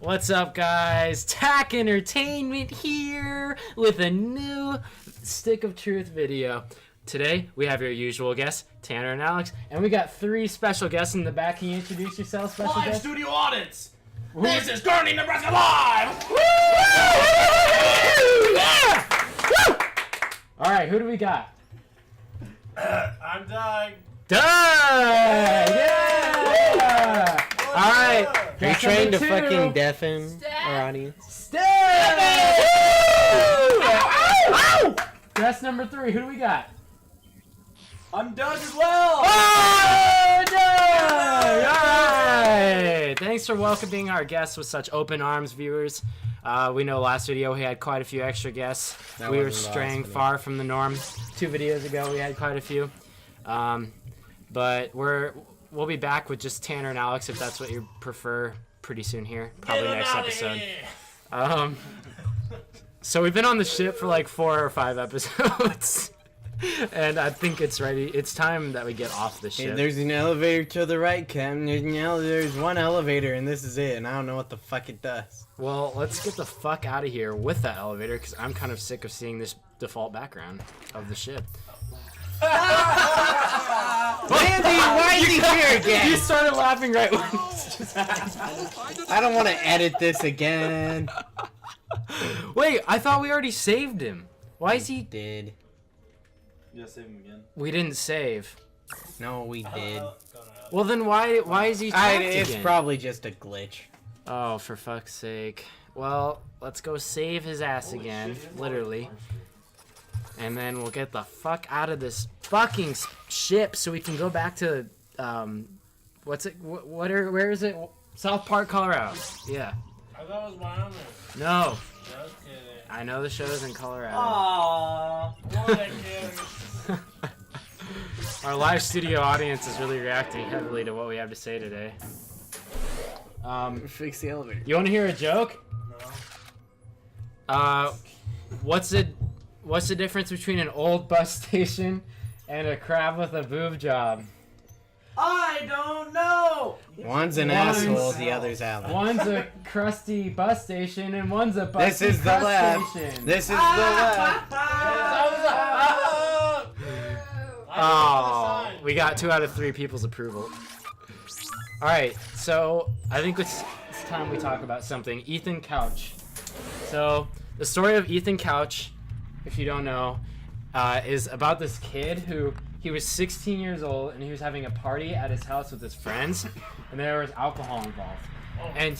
What's up, guys? Tack Entertainment here with a new Stick of Truth video. Today, we have your usual guests, Tanner and Alex, and we got three special guests in the back. Can you introduce yourself, special Live guest? studio audience! This is Gurney, Nebraska Live! Woo! Yeah! Woo! Alright, who do we got? I'm Doug. Doug! Yeah! Alright. Are you trying to fucking deafen our audience? Steph! Guest number 3, who do we got? I'm Doug as well! Oh, Doug! Alright! Thanks for welcoming our guests with such open arms, viewers. We know last video we had quite a few extra guests. We were straying far from the norm. 2 videos ago we had quite a few. But we'll be back with just Tanner and Alex if that's what you prefer pretty soon here. Probably next episode. So we've been on the ship for like 4 or 5 episodes. And I think it's ready. It's time that we get off the ship. Hey, there's an elevator to the right, Cam. There's one elevator, and this is it, and I don't know what the fuck it does. Well, let's get the fuck out of here with that elevator, because I'm kind of sick of seeing this default background of the ship. Randy, why is he here again? You started laughing right when this just happened. I don't want to edit this again. Wait, I thought we already saved him. Why is he... Did. You gotta save him again. We didn't save. No, we did. Well, then why is he trapped It's again? probably just a glitch. Oh, for fuck's sake. Well, let's go save his ass again, literally. And then we'll get the fuck out of this fucking ship so we can go back to, what's it, where is it? South Park, Colorado. Yeah. I thought it was Wyoming. No. Just kidding. I know the show's in Colorado. Aww. Boy, that kid. Our live studio audience is really reacting heavily to what we have to say today. Fix the elevator. You want to hear a joke? No. What's the difference between an old bus station and a crab with a boob job? I don't know! One's an asshole, the other's Alex. One's a crusty bus station and one's a bus This is the left. station. This is the left. Oh, we got 2 out of 3 people's approval. Alright, so I think it's time we talk about something. Ethan Couch. So, the story of Ethan Couch, if you don't know, is about this kid who, he was 16 years old and he was having a party at his house with his friends, and there was alcohol involved. And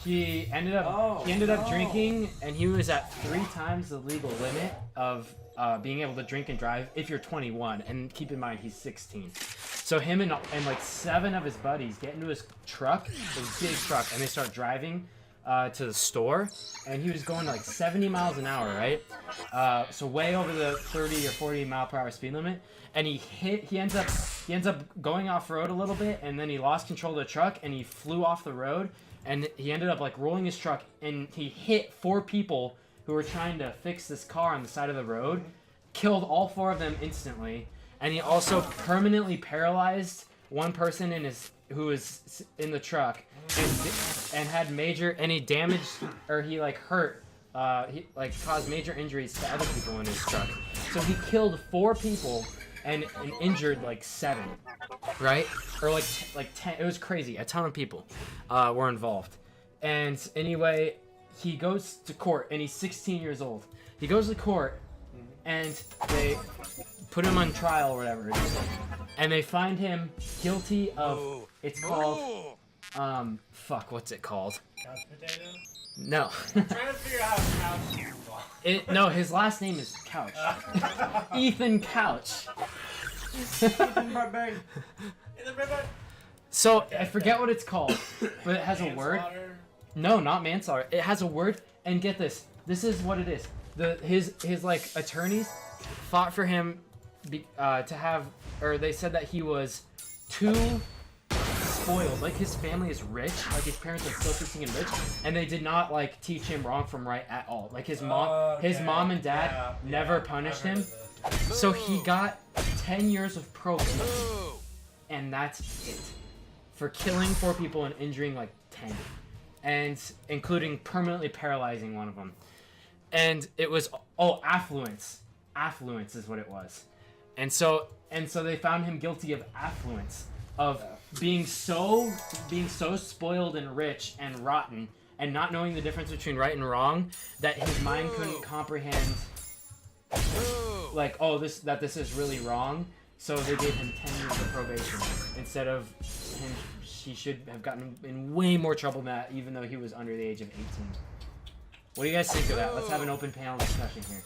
he ended up drinking, and he was at 3 times the legal limit of being able to drink and drive if you're 21. And keep in mind, he's 16. So him and like 7 of his buddies get into his truck, his big truck, and they start driving to the store. And he was going like 70 miles an hour, right? So way over the 30 or 40 mile per hour speed limit. And he ends up going off road a little bit, and then he lost control of the truck, and he flew off the road, and he ended up like rolling his truck, and he hit 4 people who were trying to fix this car on the side of the road, killed all 4 of them instantly, and he also permanently paralyzed one person who was in the truck, and had major, and he damaged, or he like hurt, he like caused major injuries to other people in his truck. So he killed 4 people and injured like 7, right? Or like 10. It was crazy. A ton of people were involved. And anyway, he goes to court, and he's 16 years old. He goes to court, and they put him on trial or whatever it is, and they find him guilty of, it's called, fuck, what's it called? Couch potato? No. I'm trying to figure out how couch is involved. No, his last name is Couch. Ethan Couch. So, I forget what it's called, but it has a word. No, not manslaughter. It has a word, and get this. This is what it is. His like attorneys fought for him to have, or they said that he was too spoiled. Like, his family is rich, like his parents are filthy and rich, and they did not like teach him wrong from right at all. Like his mom and dad never punished him. So he got 10 years of probation, and that's it, for killing 4 people and injuring like 10. and including permanently paralyzing one of them. And it was affluence. Affluence is what it was. And so they found him guilty of affluence, of being so spoiled and rich and rotten and not knowing the difference between right and wrong that his mind couldn't comprehend like this is really wrong. So they gave him 10 years of probation instead of him. He should have gotten in way more trouble than that, even though he was under the age of 18. What do you guys think of that? Let's have an open panel discussion here.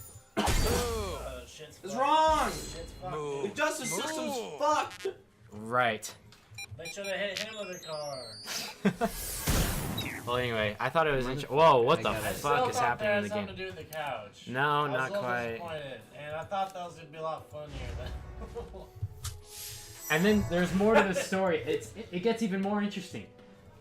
It's wrong. The justice system's fucked. Right. They should have hit him with a car. Well, anyway, I thought it was interesting. Whoa, what the fuck is happening in the game? Something to do with the couch. No, I was not a little quite. disappointed, and I thought that was gonna be a lot funnier than. And then there's more to the story. It gets even more interesting.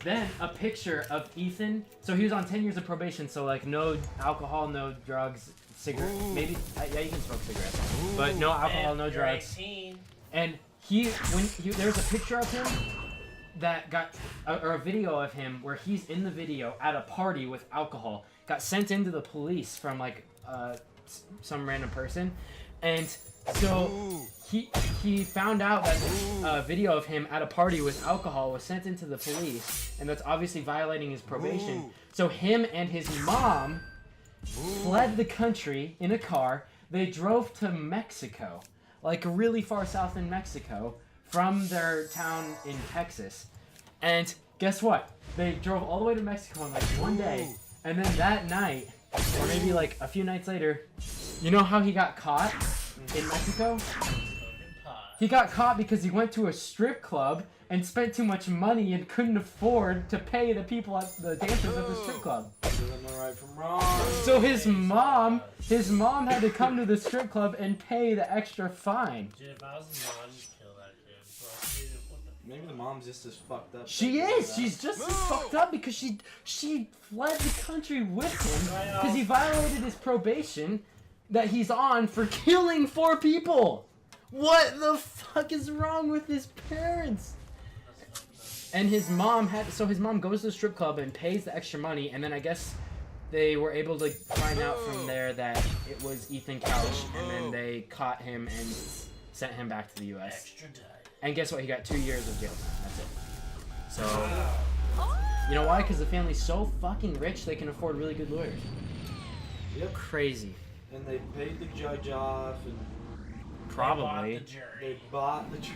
Then a picture of Ethan. So he was on 10 years of probation. So like no alcohol, no drugs, cigarettes. Maybe yeah, you can smoke cigarettes, but no alcohol, no drugs. 18. And there's a picture of him that got or a video of him where he's in the video at a party with alcohol. Got sent into the police from like some random person, and so he found out that this video of him at a party with alcohol was sent into the police, and that's obviously violating his probation. So him and his mom fled the country in a car. They drove to Mexico, like really far south in Mexico, from their town in Texas. And guess what? They drove all the way to Mexico in like one day, and then that night, or maybe like a few nights later, you know how he got caught in Mexico? He got caught because he went to a strip club and spent too much money and couldn't afford to pay the people at the dancers at the strip club. Right from wrong. So his mom had to come to the strip club and pay the extra fine. Dude, if I was his mom, I'd kill that kid. Bro, dude, what the Maybe the mom's just as fucked up. She is. She's just as fucked up because she fled the country with him because he violated his probation that he's on for killing 4 people. What the fuck is wrong with his parents? And his mom goes to the strip club and pays the extra money, and then I guess they were able to find out from there that it was Ethan Couch, and then they caught him and sent him back to the U.S. extradited. And guess what? He got 2 years of jail time. That's it. So, you know why? Because the family's so fucking rich they can afford really good lawyers. Yep. Crazy. And they paid the judge off, and Probably. they bought the jury.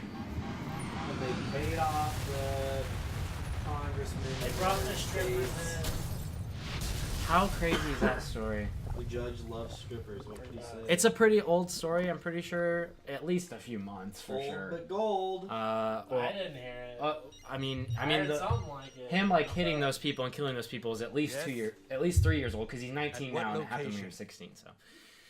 And they paid off the congressman. They brought the strippers in. How crazy is that story? The judge loves strippers. What can he say? It's a pretty old story. I'm pretty sure at least a few months for Old sure. but gold. I didn't hear it. I mean, I heard something like it. him like hitting those people and killing those people is at least 3 years old because he's 19 now and it happened when he was 16. So.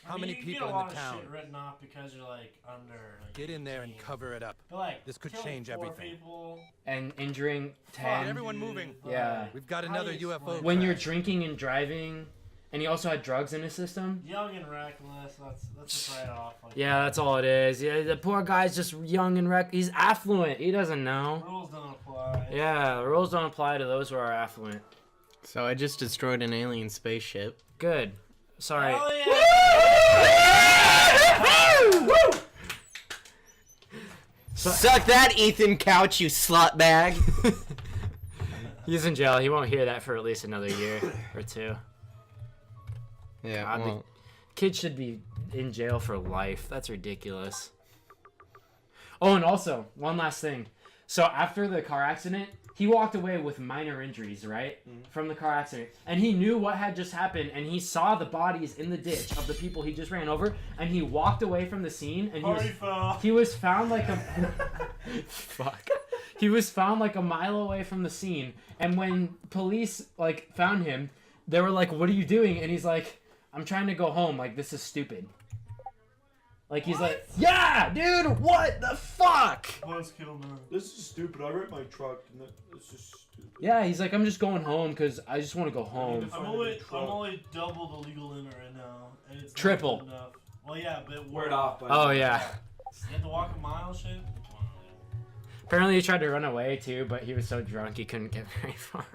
How many you people get a in lot the of town? shit written off because you're like under. Like, Get in there and 18. cover it up. But, like, This could killing change 4 everything. People, And injuring fuck, 10. everyone moving. Yeah. We've got How another do you UFO. explain When crash. you're drinking and driving, and he also had drugs in his system. Young and reckless. That's just right off. Like, Yeah, that's all it is. Yeah, the poor guy's just young and he's affluent. He doesn't know. rules don't apply. Yeah, the rules don't apply to those who are affluent. So I just destroyed an alien spaceship. Good. Sorry. Hell yeah. Suck that, Ethan Couch, you slut bag. He's in jail. He won't hear that for at least another year or 2. Yeah, God, well, Kid should be in jail for life. That's ridiculous. Oh, and also, one last thing. So after the car accident, he walked away with minor injuries, right? From the car accident. And he knew what had just happened, and he saw the bodies in the ditch of the people he just ran over, and he walked away from the scene, and he was found like a... Fuck. He was found like a mile away from the scene, and when police, like, found him, they were like, "What are you doing?" And he's like, "I'm trying to go home. Like, this is stupid." Like, he's like, "Yeah, dude, what the fuck?" This is stupid. I wrecked my truck. And it's just stupid. Yeah, he's like, "I'm just going home because I just want to go home." I'm only double the legal limit right now, and it's not Triple. good enough. Well, yeah, but Word off. By Oh, the way. yeah. You have to walk a mile, shit. Come on, man. Apparently he tried to run away, too, but he was so drunk he couldn't get very far.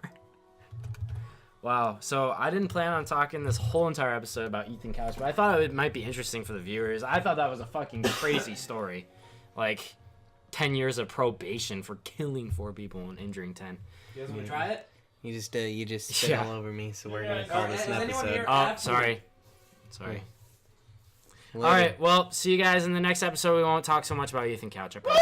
Wow. So I didn't plan on talking this whole entire episode about Ethan Couch, but I thought it might be interesting for the viewers. I thought that was a fucking crazy story. Like, 10 years of probation for killing 4 people and injuring 10. You guys want to try it? You just spit Yeah. all over me, so we're Yeah, gonna call is this an anyone episode. here- Oh, sorry. Sorry. Later. All right. Well, see you guys in the next episode. We won't talk so much about Ethan Couch. I promise.